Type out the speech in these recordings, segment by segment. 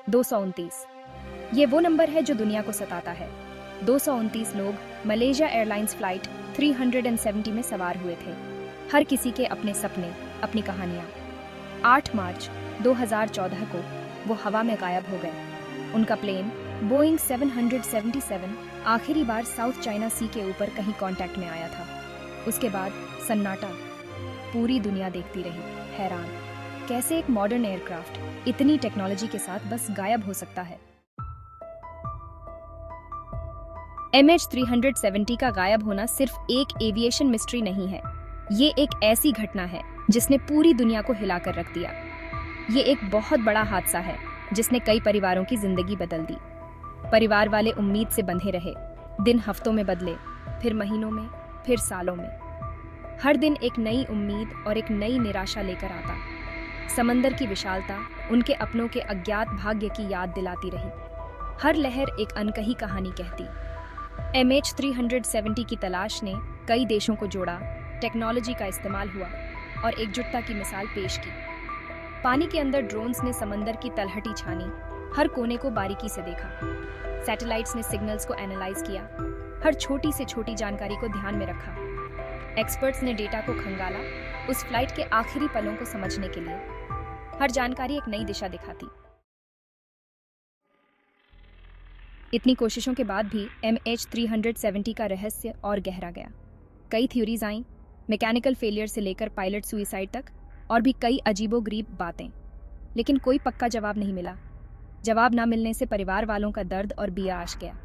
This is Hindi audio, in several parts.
229। ये वो नंबर है जो दुनिया को सताता है। 229 लोग मलेशिया एयरलाइंस फ्लाइट 370 में सवार हुए थे। हर किसी के अपने सपने, अपनी कहानियाँ। 8 मार्च 2014 को वो हवा में गायब हो गए। उनका प्लेन बोइंग 777 आखिरी बार साउथ चाइना सी के ऊपर कहीं कांटेक्ट में आया था। उसके बाद सन्नाटा। पूरी दुनिया देखती रही, हैरान, कैसे एक मॉडर्न एयरक्राफ्ट इतनी टेक्नोलॉजी के साथ बस गायब हो सकता है। MH370 का गायब होना सिर्फ एक एविएशन मिस्ट्री नहीं है, ये एक ऐसी घटना है जिसने पूरी दुनिया को हिलाकर रख दिया। ये एक बहुत बड़ा हादसा है जिसने कई परिवारों की जिंदगी बदल दी। परिवार वाले उम्मीद से बंधे रहे, दिन हफ्तों में बदले, फिर महीनों में, फिर सालों में। हर दिन एक नई उम्मीद और एक नई निराशा लेकर आता। समंदर की विशालता उनके अपनों के अज्ञात भाग्य की याद दिलाती रही। हर लहर एक अनकही कहानी कहती। MH370 की तलाश ने कई देशों को जोड़ा, टेक्नोलॉजी का इस्तेमाल हुआ और एकजुटता की मिसाल पेश की। पानी के अंदर ड्रोन्स ने समंदर की तलहटी छानी, हर कोने को बारीकी से देखा। सैटेलाइट्स ने सिग्नल्स को एनालाइज किया, हर छोटी से छोटी जानकारी को ध्यान में रखा। एक्सपर्ट्स ने डेटा को खंगाला, उस फ्लाइट के आखिरी पलों को समझने के लिए। हर जानकारी एक नई दिशा दिखाती। इतनी कोशिशों के बाद भी MH370 का रहस्य और गहरा गया। कई थ्योरीज आईं, मैकेनिकल फेलियर से लेकर पायलट सुइसाइड तक, और भी कई अजीबोगरीब बातें, लेकिन कोई पक्का जवाब नहीं मिला। जवाब ना मिलने से परिवार वालों का दर्द और बिया आश गया।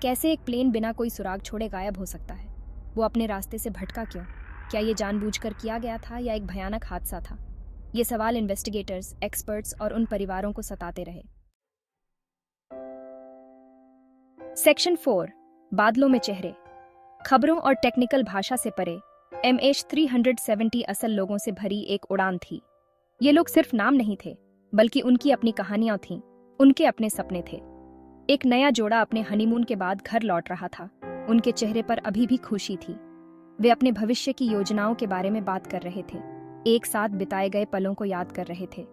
कैसे एक प्लेन बिना कोई सुराग छोड़े गायब हो सकता है? वो अपने रास्ते से भटका क्यों? क्या ये जानबूझकर किया गया था या एक भयानक हादसा था? ये सवाल इन्वेस्टिगेटर्स, एक्सपर्ट्स और उन परिवारों को सताते रहे। सेक्शन 4, बादलों में चेहरे। खबरों और टेक्निकल भाषा से परे MH370 असल लोगों से भरी एक उड़ान थी। ये लोग सिर्फ नाम नहीं थे, बल्कि उनकी अपनी कहानियां थीं, उनके अपने सपने थे। एक नया जोड़ा अपने हनीमून के बाद घर लौट रहा था। उनके चेहरे पर अभी भी खुशी थी। वे अपने भविष्य की योजनाओं के बारे में बात कर रहे थे, एक साथ बिताए गए पलों को याद कर रहे थे।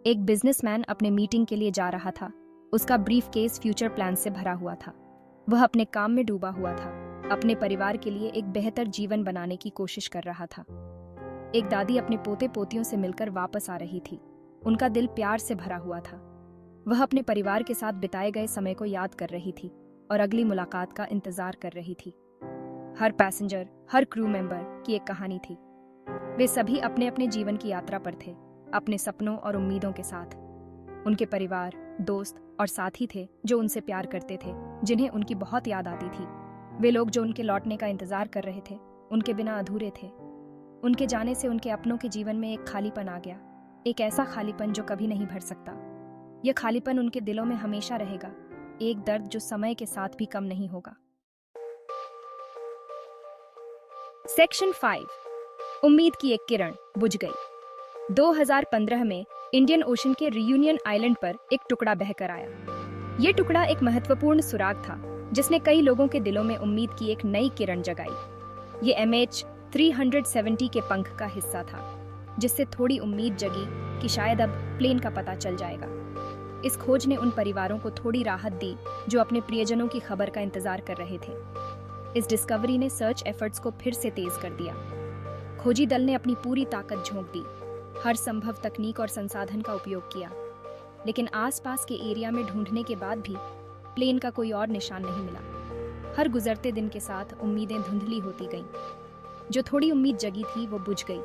एक बिजनेसमैन अपने मीटिंग के लिए जा रहा था। उसका ब्रीफकेस फ्यूचर प्लान से भरा हुआ था। वह अपने काम में डूबा हुआ था, अपने परिवार के लिए एक बेहतर जीवन बनाने की कोशिश कर रहा था। एक दादी अपने पोते पोतियों से मिलकर वापस आ रही थी। उनका दिल प्यार से भरा हुआ था। वह अपने परिवार के साथ बिताए गए समय को याद कर रही थी और अगली मुलाकात का इंतजार कर रही थी। हर पैसेंजर, हर क्रू मेंबर की एक कहानी थी। वे सभी अपने अपने जीवन की यात्रा पर थे, अपने सपनों और उम्मीदों के साथ। उनके परिवार, दोस्त और साथी थे जो उनसे प्यार करते थे, जिन्हें उनकी बहुत याद आती थी। वे लोग जो उनके लौटने का इंतजार कर रहे थे, उनके बिना अधूरे थे। उनके जाने से उनके अपनों के जीवन में एक खालीपन आ गया, एक ऐसा खालीपन जो कभी नहीं भर सकता। यह खालीपन उनके दिलों में हमेशा रहेगा, एक दर्द जो समय के साथ भी कम नहीं होगा। सेक्शन 5, उम्मीद की एक किरण बुझ गई। 2015 में इंडियन ओशन के रियूनियन आइलैंड पर एक टुकड़ा बहकर आया। ये टुकड़ा एक महत्वपूर्ण सुराग था जिसने कई लोगों के दिलों में उम्मीद की एक नई किरण जगाई। ये MH370 के पंख का हिस्सा था, जिससे थोड़ी उम्मीद जगी कि शायद अब प्लेन का पता चल जाएगा। इस खोज ने उन परिवारों को थोड़ी राहत दी जो अपने प्रियजनों की खबर का इंतजार कर रहे थे। इस डिस्कवरी ने सर्च एफर्ट्स को फिर से तेज कर दिया। खोजी दल ने अपनी पूरी ताकत झोंक दी, हर संभव तकनीक और संसाधन का उपयोग किया, लेकिन आसपास के एरिया में ढूंढने के बाद भी प्लेन का कोई और निशान नहीं मिला। हर गुजरते दिन के साथ उम्मीदें धुंधली होती गईं। जो थोड़ी उम्मीद जगी थी वो बुझ गई,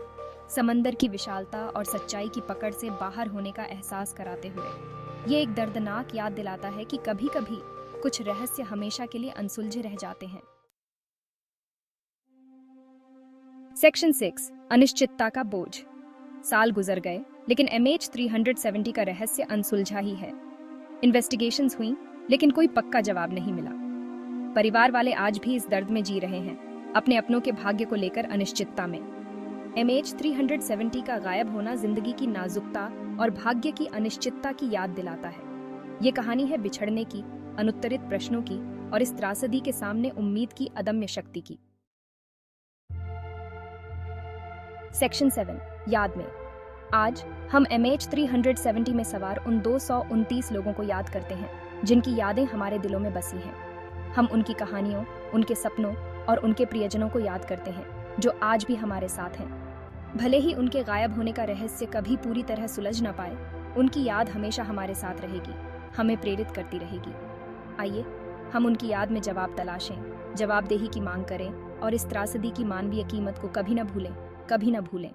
समंदर की विशालता और सच्चाई की पकड़ से बाहर होने का एहसास कराते हुए। ये एक दर्दनाक याद दिलाता है कि कभी-कभी कुछ रहस्य हमेशा के लिए अनसुलझे रह जाते हैं। सेक्शन 6, अनिश्चितता का बोझ। साल गुजर गए, लेकिन MH370 का रहस्य अनसुलझा ही है। इन्वेस्टिगेशंस हुई, लेकिन कोई पक्का जवाब नहीं मिला। परिवार वाले आज भी इस दर्द में जी रहे हैं, अपने अपनों के भाग्य को लेकर अनिश्चितता में। MH370 का गायब होना जिंदगी की नाजुकता और भाग्य की अनिश्चितता की याद दिलाता है। ये कहानी है बिछड़ने की, अनुत्तरित प्रश्नों की और इस त्रासदी के सामने उम्मीद की अदम्य शक्ति की। सेक्शन 7, याद में। आज हम MH370 में सवार उन 229 लोगों को याद करते हैं जिनकी यादें हमारे दिलों में बसी हैं। हम उनकी कहानियों, उनके सपनों और उनके प्रियजनों को याद करते हैं जो आज भी हमारे साथ हैं। भले ही उनके गायब होने का रहस्य कभी पूरी तरह सुलझ न पाए, उनकी याद हमेशा हमारे साथ रहेगी, हमें प्रेरित करती रहेगी। आइए हम उनकी याद में जवाब तलाशें, जवाबदेही की मांग करें और इस त्रासदी की मानवीय कीमत को कभी न भूलें।